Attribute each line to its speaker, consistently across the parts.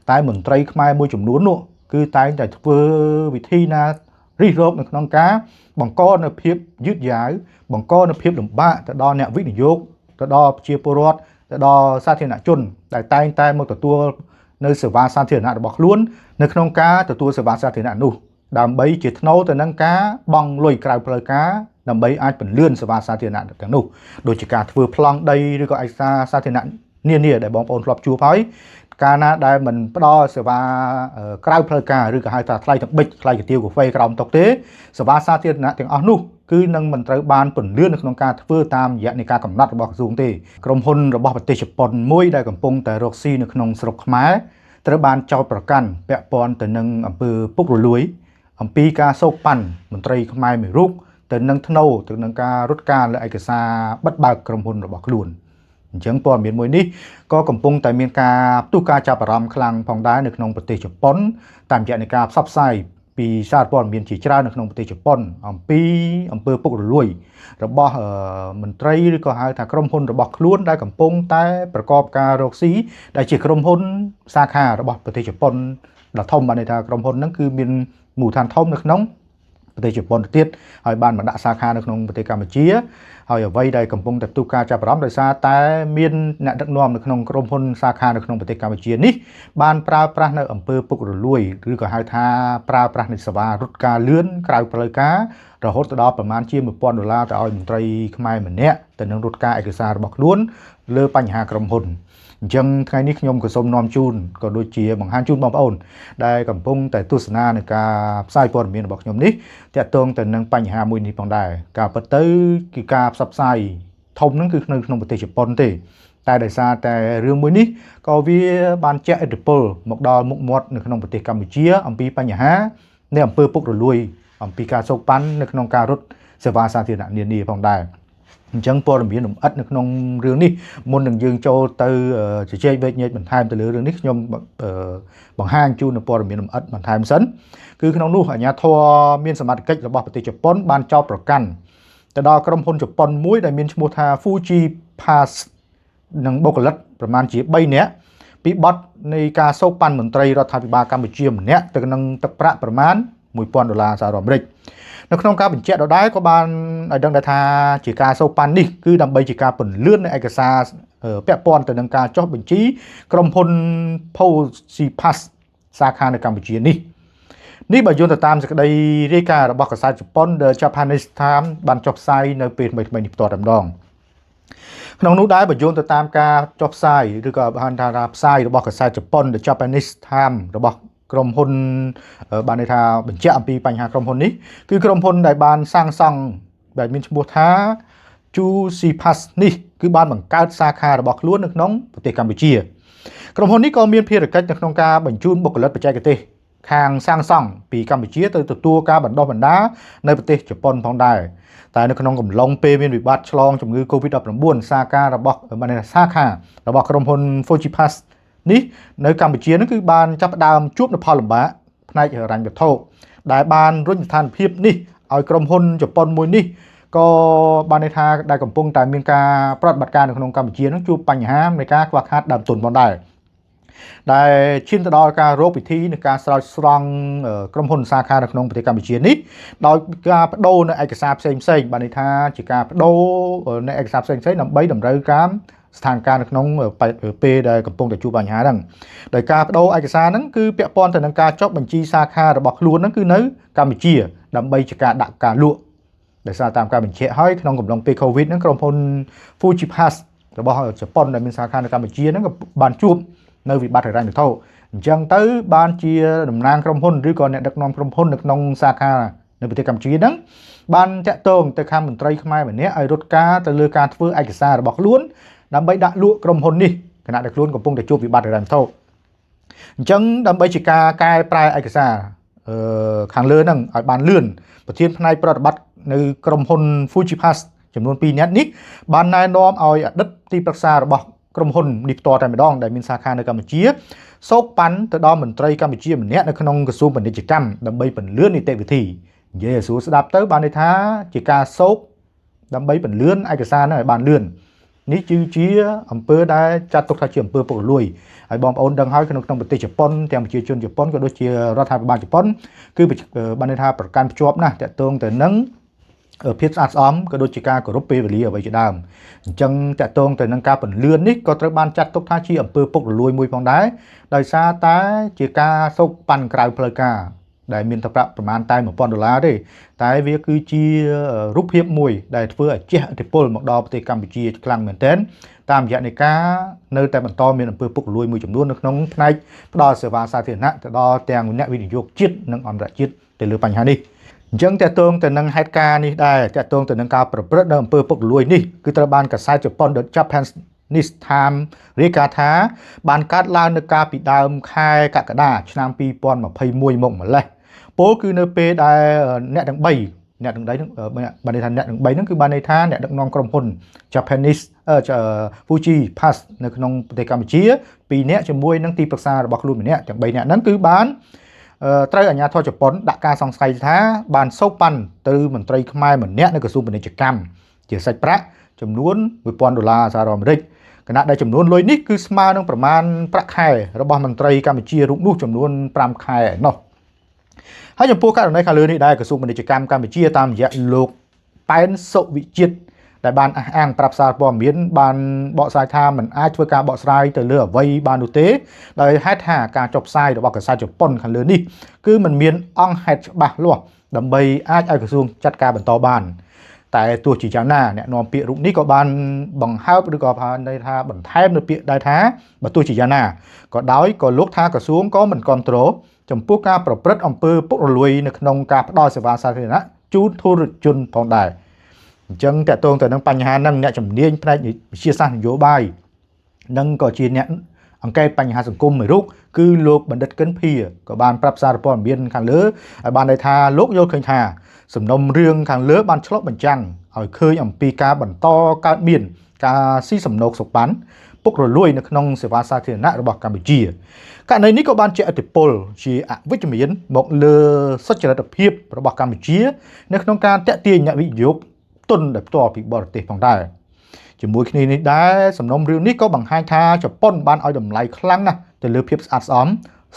Speaker 1: តែមន្ត្រីខ្មែរមួយចំនួននោះគឺតែងតែធ្វើវិធីណារិះរោបនៅក្នុងការបង្កនូវភាពយឺតយ៉ាវបង្កនូវភាពលំបាកទៅដល់អ្នកវិនិយោគទៅដល់ប្រជាពលរដ្ឋទៅដល់សាធារណជនដែលតែងតែមកទទួលនៅសេវាសាធារណៈរបស់ខ្លួននៅក្នុងការទទួលសេវាសាធារណៈនោះដើម្បីជាថ្នូរទៅនឹងការបង់លុយក្រៅផ្លូវការដើម្បីអាចពន្លឿនសេវាសាធារណៈទាំងនោះដូចជាការធ្វើប្លង់ដីឬក៏ឯកសារសាធារណៈនានាដែលបងប្អូនធ្លាប់ជួបហើយកាលណាដែលមិនផ្ដល់សេវាក្រៅផ្លូវការឬក៏ហៅថាថ្លៃទឹកប៊ិចថ្លៃកាទៀវកាហ្វេក្រោមតុទេសេវាសាធារណៈទាំងអស់នោះគឺនឹងមិនត្រូវបានពន្លឿននៅក្នុងការធ្វើតាមរយៈនៃការកំណត់របស់ក្រសួងទេក្រុមហ៊ុនរបស់ប្រទេសជប៉ុនមួយដែលកំពុងតែរកស៊ីនៅក្នុងស្រុកខ្មែរត្រូវបានចោទប្រកាន់ពាក់ព័ន្ធទៅនឹងអំពើពុករលួយអំពីការសោកប៉ាន់មន្ត្រីខ្មែរមួយរូបទៅនឹងធ្នូទៅនឹងការរត់ការលើឯកសារបិទបើកក្រុមហ៊ុនរបស់ខ្លួនអញ្ចឹងព័ត៌មានមួយនេះក៏កំពុងតែមានការផ្ទុះការចាប់អារម្មណ៍ខ្លាំងផងដែរនៅក្នុងប្រទេសជប៉ុនតាមរយៈនៃការផ្សព្វផ្សាយពីសារព័ត៌មានជាច្រើននៅក្នុងប្រទេសជប៉ុនអំពីអំពើពុករលួយរបស់មន្ត្រីឬក៏ហៅថាក្រុមហ៊ុនរបស់ខ្លួនដែលកំពុងតែប្រកបការរកស៊ីដែលជាក្រុមហ៊ុនសាខារបស់ប្រទេសជប៉ុនដ៏ធំបានន័យថាក្រុមហ៊ុនហ្នឹងគឺមានមូលដ្ឋានធំនៅក្នុងប្រទេសជប៉ុនទៅទៀតហើយបានមកដាក់សាខានៅក្នុងប្រទេសកម្ពុជាហើយអ្វីដែលកំពុងតែផ្ទុះការចាប់អារម្មណ៍ដោយសារតែមានអ្នកដឹកនាំនៅក្នុងក្រុមហ៊ុនសាខានៅក្នុងប្រទេសកម្ពុជានេះបានប្រើប្រាស់នៅអំពើពុករលួយឬក៏ហៅថាប្រើប្រាស់នៃសេវារត់ការលឿនក្រៅផ្លូវការរហូតដល់ប្រមាណជា$1000ទៅឲ្យមន្ត្រីខ្មែរម្នាក់ទៅនឹងរត់ការឯកសាររបស់ខ្លួនលើបញ្ហាក្រុមហ៊ុនអញ្ចឹងថ្ងៃនេះខ្ញុំក៏សូមនាំជូនក៏ដូចជាបង្ហាញជូនបងប្អូនដែលកំពុងតែទស្សនានឹងការផ្សាយព័ត៌មានរបស់ខ្ញុំនេះទាក់ទងទៅនឹងបញ្ហាមួយនេះផងដែរការពិតទៅគឺការផ្សព្វផ្សាយធំហ្នឹងគឺនៅក្នុងប្រទេសជប៉ុនទេតែដោយសារតែរឿងមួយនេះក៏វាបានជះឥទ្ធិពលមកដល់មុខមាត់នៅក្នុងប្រទេសកម្ពុជាអំពីបញ្ហានៃអំពើពុករលួយអំពីការសោកប៉ាន់នៅក្នុងការរត់សេវាសាធារណៈនានាផងដែរអញ្ចឹងព័ត៌មានលម្អិតនៅក្នុងរឿងនេះមុននឹងយើងចូលទៅជជែកវែកញែកបន្ថែមទៅលើរឿងនេះខ្ញុំបង្ហាញជូននៅព័ត៌មានលម្អិតបន្ថែមសិនគឺក្នុងនោះអាជ្ញាធរមានសមត្ថកិច្ចរបស់ប្រទេសជប៉ុនបានចោទប្រកាន់ទៅដល់ក្រុមហ៊ុនជប៉ុនមួយដែលមានឈ្មោះថា Fuji Pass និងបុគ្គលិកប្រមាណជា3នាក់ពីបទនៃការសោកប៉ាន់មន្ត្រីរដ្ឋាភិបាលកម្ពុជាម្នាក់ទៅនឹងទឹកប្រាក់ប្រមាណ$1000សហរដ្ឋអាមេរិកនៅក្នុងការបញ្ជាក់ដដែលក៏បានឲ្យដឹងដែរថាជាការសោកប៉ាន់នេះគឺដើម្បីជាការពន្លឿននៃឯកសារពាក់ព័ន្ធទៅនឹងការចុះបញ្ជីក្រុមហ៊ុន Fuji Pass សាខានៅកម្ពុជានេះបើយោងទៅតាមសេចក្តីរាយការណ៍របស់កាសែតជប៉ុន The Japanese Times បានចុះផ្សាយនៅពេលថ្មីៗនេះផ្ទាល់តែម្ដងក្នុងនោះដែរបើយោងទៅតាមការចុះផ្សាយឬក៏បានថាផ្សាយរបស់កាសែតជប៉ុន The Japanese Times របស់ក្រុមហ៊ុនបានន័យថាបញ្ជាក់អំពីបញ្ហាក្រុមហ៊ុននេះគឺក្រុមហ៊ុនដែលបានសាងសង់ដែលមានឈ្មោះថា Fuji Pass នេះគឺបានបង្កើតសាខារបស់ខ្លួននៅក្នុងប្រទេសកម្ពុជាក្រុមហ៊ុននេះក៏មានភារកិច្ចនៅក្នុងការបញ្ជូនបុគ្គលិកបច្ចេកទេសខាងសាងសង់ពីកម្ពុជាទៅទទួលការបណ្ដុះបណ្ដាលនៅប្រទេសជប៉ុនផងដែរតែនៅក្នុងកំឡុងពេលមានវិបត្តិឆ្លងជំងឺ Covid-19 សាខារបស់ក្រុមហ៊ុន Fuji Pass នេះនៅកម្ពុជានឹងគឺបានចាប់ផ្ដើមជួបនូវផលលំបាកផ្នែកហិរញ្ញវត្ថុដែលបានរុញស្ថានភាពនេះឲ្យក្រុមហ៊ុនជប៉ុនមួយនេះក៏បានន័យថាដែលកំពុងតែមានការប្រតិបត្តិការនៅក្នុងកម្ពុជានឹងជួបបញ្ហានៃការខ្វះខាតដើមទុនផងដែរដែលឈានទៅដល់ការរកវិធីនៃការស្រោចស្រង់ក្រុមហ៊ុនសាខានៅក្នុងប្រទេសកម្ពុជានេះដោយការបដូរនៅឯកសារផ្សេងៗបានន័យថាជាការបដូរនៅឯកសារផ្សេងៗដើម្បីតម្រូវការស្ថានភាពនៅក្នុងពេលដែលកំពុងតែជួបបញ្ហាហ្នឹងដោយការបដូរឯកសារហ្នឹងគឺពាក់ព័ន្ធទៅនឹងការចុះបញ្ជីសាខារបស់ខ្លួនហ្នឹងគឺនៅកម្ពុជាដើម្បីជាការដាក់ការលក់ដោយសារតាមការបញ្ជាក់ហើយក្នុងកំឡុងពេល Covid ហ្នឹងក្រុមហ៊ុន Fuji Pass របស់ជប៉ុនដែលមានសាខានៅកម្ពុជាហ្នឹងក៏បានជួបនៅវិបត្តិហិរញ្ញវត្ថុអញ្ចឹងទៅបានជាតំណាងក្រុមហ៊ុនឬក៏អ្នកដឹកនាំក្រុមហ៊ុននៅក្នុងសាខានៅប្រទេសកម្ពុជាហ្នឹងបានតាក់ទងទៅខាងមន្ត្រីខ្មែរម្នាក់ឲ្យរត់ការទៅលើការធ្វើឯកសាររបស់ខ្លួនដើម្បីដាក់លក់ក្រុមហ៊ុននេះខណៈដែលខ្លួនកំពុងតែជួបវិបត្តិហិរញ្ញវត្ថុអញ្ចឹងដើម្បីជាការកែប្រែឯកសារខាងលើហ្នឹងឲ្យបានលឿនប្រធានផ្នែកប្រតិបត្តិនៅក្រុមហ៊ុន Fuji Pass ចំនួន2នាក់នេះបានណែនាំឲ្យអតីតទីប្រឹក្សារបស់ក្រុមហ៊ុននេះផ្ទាល់តែម្ដងដែលមានសាខានៅកម្ពុជាសោកប៉ាន់ទៅដល់មន្ត្រីកម្ពុជាម្នាក់នៅក្នុងក្រសួងពាណិជ្ជកម្មដើម្បីពន្លឿននីតិវិធីនិយាយឲ្យស្រួលស្ដាប់ទៅបានន័យថាជាការសោកដើម្បីពន្លឿនឯកសារហ្នឹងឲ្យបានលឿន នេះជាអំពើដែលចាត់ទុកថាជាអំពើពុករលួយហើយបងប្អូនដឹងហើយក្នុងប្រទេសជប៉ុនទាំងប្រជាជនជប៉ុនក៏ដូចជារដ្ឋាភិបាលជប៉ុនគឺបានន័យថាប្រកាន់ភ្ជាប់ណាស់តាក់ទងទៅនឹងភាពស្អាតស្អំក៏ដូចជាការគោរពពេលវេលាអ្វីជាដើមអញ្ចឹងតាក់ទងទៅនឹងការពន្លឿននេះក៏ត្រូវបានចាត់ទុកថាជាអំពើពុករលួយមួយផងដែរដោយសារតែជាការសោកប៉ាន់ក្រៅផ្លូវការដែលមានទឹកប្រាក់ប្រមាណតែ$1000ទេតែវាគឺជារូបភាពមួយដែលធ្វើឲ្យជះឥទ្ធិពលមកដល់ប្រទេសកម្ពុជាខ្លាំងមែនទែនតាមរយៈនៃការនៅតែបន្តមានអំពើពុករលួយមួយចំនួននៅក្នុងផ្នែកផ្ដល់សេវាសាធារណៈទៅដល់ទាំងអ្នកវិនិយោគជាតិនិងអន្តរជាតិទៅលើបញ្ហានេះអញ្ចឹងតាក់ទងទៅនឹងហេតុការណ៍នេះដែរតាក់ទងទៅនឹងការប្រព្រឹត្តនៅអំពើពុករលួយនេះគឺត្រូវបានកាសែតជប៉ុន The Japanese Times រាយការណ៍ថាបានកើតឡើងនៅកាលពីដើមខែកក្កដាឆ្នាំ2021មកម្លេះពលគឺនៅពេលដែលអ្នកទាំង3បានន័យថាអ្នកទាំង3ហ្នឹងគឺបានន័យថាអ្នកដឹកនាំក្រុមហ៊ុន Japanese Fuji Pass នៅក្នុងប្រទេសកម្ពុជា2នាក់ជាមួយនឹងទីប្រឹក្សារបស់ខ្លួនម្នាក់ទាំង3នាក់ហ្នឹងគឺបានត្រូវអាជ្ញាធរជប៉ុនដាក់ការសង្ស័យថាបានសោកប៉ាន់ទៅមន្ត្រីខ្មែរម្នាក់នៅក្រសួងពាណិជ្ជកម្មជាសាច់ប្រាក់ចំនួន$1000សហរដ្ឋអាមេរិកគណៈដែលចំនួនលុយនេះគឺស្មើនឹងប្រមាណប្រាក់ខែរបស់មន្ត្រីកម្ពុជារូបនោះចំនួន5ខែឯណោះហើយចំពោះករណីខាងលើនេះដែរក្រសួងពាណិជ្ជកម្មកម្ពុជាតាមរយៈលោកប៉ែនសុវិជាតិដែលបានអះអាងប្រាប់សារព័ត៌មានបានបកស្រាយថាมันអាចធ្វើការបកស្រាយទៅលើអ្វីបាននោះទេដោយហេតុថាការចុះផ្សាយរបស់កាសែតជប៉ុនខាងលើនេះគឺมันមានអង្គហេតុច្បាស់លាស់ដើម្បីអាចឲ្យក្រសួងចាត់ការបន្តបានតែទោះជាយ៉ាងណាអ្នកនាំពាក្យរូបនេះក៏បានបង្ហើបឬក៏ន័យថាបន្ថែមនៅពាក្យដែរថាបើទោះជាយ៉ាងណាក៏ដោយក៏លោកថាក្រសួងក៏មិនគ្រប់គ្រងចំពោះការប្រព្រឹត្តអំពើពុករលួយនៅក្នុងការផ្ដល់សេវាសាធារណៈជូនធុរជនផងដែរអញ្ចឹងតកតងទៅនឹងបញ្ហាហ្នឹងអ្នកជំនាញផ្នែកវិទ្យាសាស្ត្រនយោបាយនិងក៏ជាអ្នកអង្កេតបញ្ហាសង្គមមួយរូបគឺលោកបណ្ឌិតកិនភីក៏បានប្រាប់សារព័ត៌មានខាងលើឲ្យបានន័យថាលោកយល់ឃើញថាសំណុំរឿងខាងលើបានឆ្លុះបញ្ចាំងឲ្យឃើញអំពីការបន្តកើតមានការស៊ីសំណូកសុប័ណ្ណពុករលួយនៅក្នុងសេវាសាធារណៈរបស់កម្ពុជាករណីនេះក៏បានជះឥទ្ធិពលជាអវិជ្ជមានមកលើសុចរិតភាពរបស់កម្ពុជានៅក្នុងការតាក់ទាញអ្នកវិនិយោគទុនដែលផ្ទាល់ពីបរទេសផងដែរជាមួយគ្នានេះដែរសំណុំរឿងនេះក៏បង្ហាញថាជប៉ុនបានឲ្យតម្លៃខ្លាំងណាស់ទៅលើភាពស្អាតស្អំ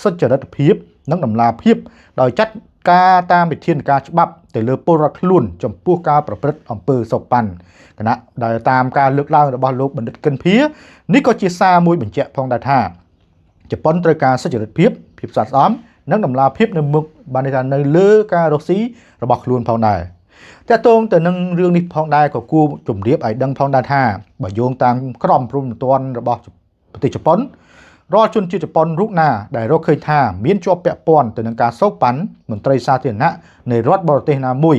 Speaker 1: សុចរិតភាពនិងតម្លាភាពដោយចាត់ការតាមវិធានការច្បាប់ទៅលើពលរដ្ឋខ្លួនចំពោះការប្រព្រឹត្តអំពើសោកប៉ាន់គណៈដែលតាមការលើកឡើងរបស់លោកបណ្ឌិតកិនភីនេះក៏ជាសារមួយបញ្ជាក់ផងដែរថាជប៉ុនត្រូវការសុចរិតភាពស្អាតស្អំនិងតម្លាភាពនៅមុខបានន័យថានៅលើការរកស៊ីរបស់ខ្លួនផងដែរតើតើទៅនឹងរឿងនេះផងដែរក៏គួរជម្រាបឲ្យដឹងផងដែរថាបើយោងតាមក្រមព្រំប្រទានរបស់ប្រទេសជប៉ុនរាល់ជនជាតិជប៉ុនរូបណាដែលរកឃើញថាមានជាប់ពាក់ព័ន្ធទៅនឹងការសោកប៉ាន់មន្ត្រីសាធារណៈនៃរដ្ឋបរទេសណាមួយ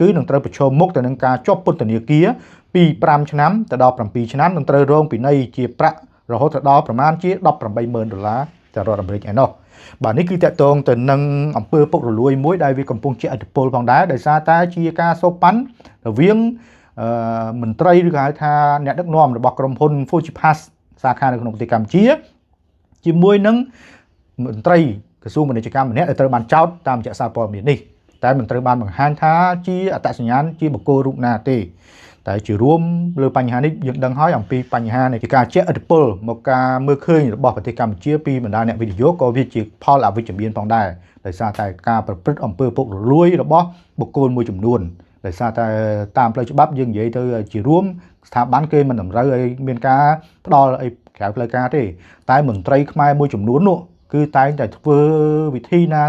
Speaker 1: គឺនឹងត្រូវប្រឈមមុខទៅនឹងការជាប់ពន្ធនាគារពី5ឆ្នាំទៅដល់7ឆ្នាំនឹងត្រូវរងពិន័យជាប្រាក់រហូតដល់ប្រមាណជា$180,000សហរដ្ឋអាមេរិកឯណោះបាទនេះគឺតកតងទៅនឹងអំពើពុករលួយមួយដែលវាកំពុងជះឥទ្ធិពលផងដែរដោយសារតែជាការសោកប៉ាន់រវាងមន្ត្រីឬក៏ហៅថាអ្នកដឹកនាំរបស់ក្រុមហ៊ុន Fuji Pass សាខានៅក្នុងប្រទេសកម្ពុជាជាមួយនឹងមន្ត្រីក្រសួងពាណិជ្ជកម្មម្នាក់ដែលត្រូវបានចោទតាមរយៈសារព័ត៌មាននេះតែមិនត្រូវបានបង្ហាញថាជាអត្តសញ្ញាណជាបុគ្គលរូបណាទេតែជារួមលើបញ្ហានេះយើងដឹងហើយអំពីបញ្ហានៃការជះឥទ្ធិពលមកការមើលឃើញរបស់ប្រទេសកម្ពុជាពីបណ្ដាអ្នកវិនិយោគក៏វាជាផលអវិជ្ជមានផងដែរដោយសារតែការប្រព្រឹត្តអំពើពុករលួយរបស់បុគ្គលមួយចំនួនដោយសារតែតាមផ្លូវច្បាប់យើងនិយាយទៅជារួមស្ថាប័នគេមិនតម្រូវឲ្យមានការផ្ដល់អីក្រៅផ្លូវការទេតែមន្ត្រីខ្មែរមួយចំនួននោះគឺតែងតែធ្វើវិធីណា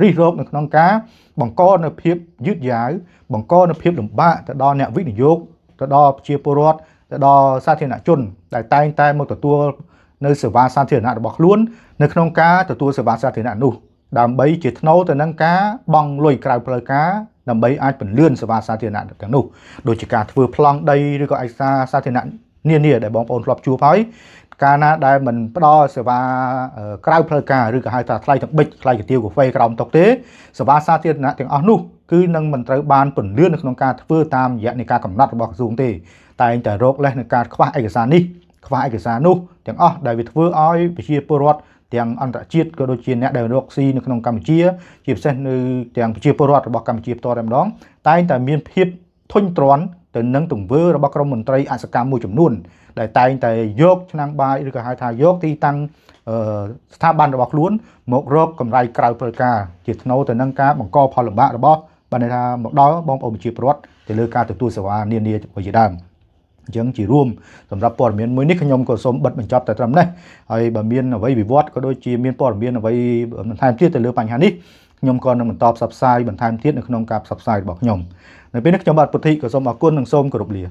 Speaker 1: រិះរោបនៅក្នុងការបង្កនៅភាពយឺតយ៉ាវបង្កនៅភាពលំបាកទៅដល់អ្នកវិនិយោគទៅដល់ប្រជាពលរដ្ឋទៅដល់សាធារណជនដែលតែងតែមកទទួលនៅសេវាសាធារណៈរបស់ខ្លួននៅក្នុងការទទួលសេវាសាធារណៈនោះដើម្បីជាថ្នូរទៅនឹងការបង់លុយក្រៅផ្លូវការដើម្បីអាចពន្លឿនសេវាសាធារណៈទាំងនោះដូចជាការធ្វើប្លង់ដីឬក៏ឯកសារសាធារណៈនានាដែលបងប្អូនធ្លាប់ជួបហើយកាលណាដែលមិនផ្ដល់សេវាក្រៅផ្លូវការឬក៏ហៅថាថ្លៃទាំងបិចថ្លៃកាទៀវកាហ្វេក្រោមតុទេសេវាសាធារណៈទាំងអស់នោះគឺនឹងមិនត្រូវបានពន្លឿននៅក្នុងការធ្វើតាមរយៈនៃការកំណត់របស់ក្រសួងទេតែងតែរកលេសនឹងការខ្វះឯកសារនេះខ្វះឯកសារនោះទាំងអស់ដែលវាធ្វើឲ្យប្រជាពលរដ្ឋទាំងអន្តរជាតិក៏ដូចជាអ្នកដែលរកស៊ីនៅក្នុងកម្ពុជាជាពិសេសនៅទាំងប្រជាពលរដ្ឋរបស់កម្ពុជាផ្ទាល់តែម្ដងតែងតែមានភាពធុញទ្រាន់ ទៅនឹងទង្វើរបស់ក្រមមន្ត្រីអសកម្មមួយចំនួនដែលតែងតែយកឆ្នាំងបាយឬក៏ហៅថាយកទីតាំងស្ថាប័នរបស់ខ្លួនមករកកម្រៃក្រៅផ្លូវការជាថ្នូរទៅនឹងការបង្កផលលំបាករបស់បានន័យថាមកដល់បងប្អូនប្រជាពលរដ្ឋទៅលើការទទួលសេវានានាជាដើមអញ្ចឹងជារួមសម្រាប់ព័ត៌មានមួយនេះខ្ញុំក៏សូមបិទបញ្ចប់តែត្រឹមនេះហើយបើមានអ្វីវិវត្តក៏ដូចជាមានព័ត៌មានអ្វីបន្ថែមទៀតទៅលើបញ្ហានេះខ្ញុំក៏នឹងបន្តផ្សព្វផ្សាយបន្ថែមទៀតនៅក្នុងការផ្សព្វផ្សាយរបស់ខ្ញុំនៅពេលនេះខ្ញុំបាទពុទ្ធិក៏សូមអរគុណនិងសូមគោរពលា